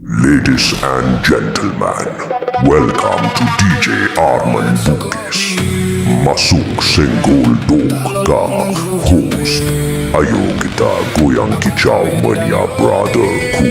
Ladies and gentlemen, welcome to DJ Arman Bugis. Masuk senggol dong kak host. Ayo kita goyang kicau mania brotherku.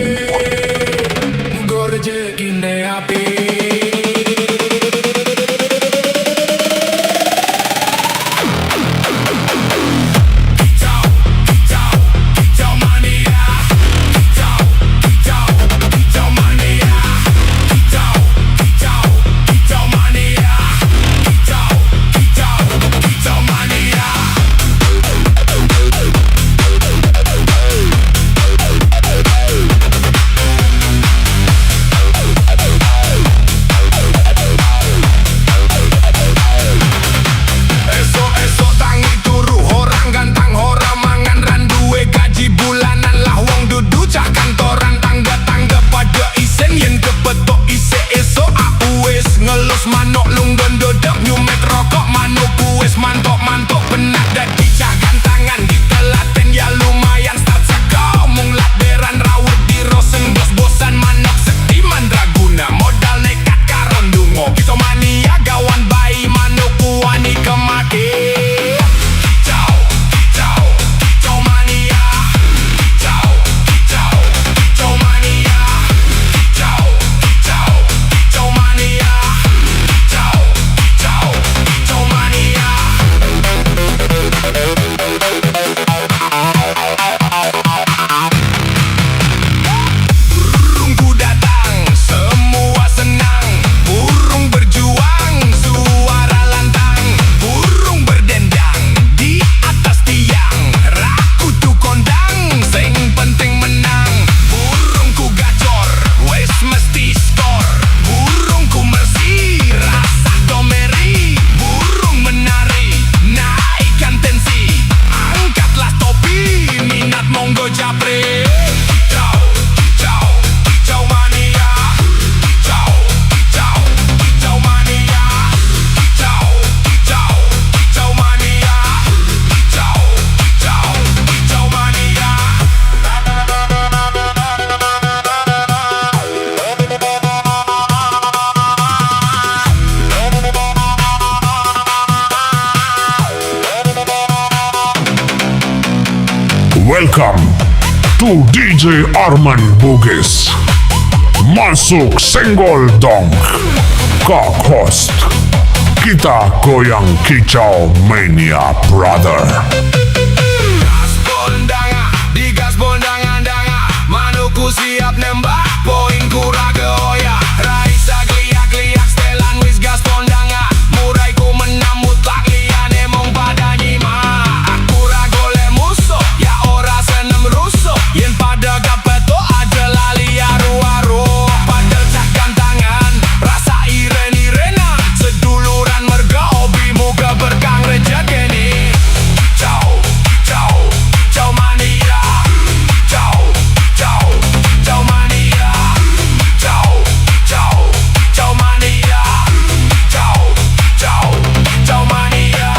Welcome to DJ Arman Bugis. Masuk senggol dong kak host. Kita goyang kicau mania brother. Gaspol danga, digaspol danga, manuku siap nembak, poinku raga oya. Raisa gliak setelan wis gaspol danga, muraiku menamut tak liane mong pada nyima. Aku ragole musuh, ya ora senem rusuh, yen pada gapeto aja lali aru-aru. Padel cak gantangan, rasa iren-irenan, seduluran merga obi muga berkang rejekeni. Kicau mania, kicau mania, kicau mania, kicau mania.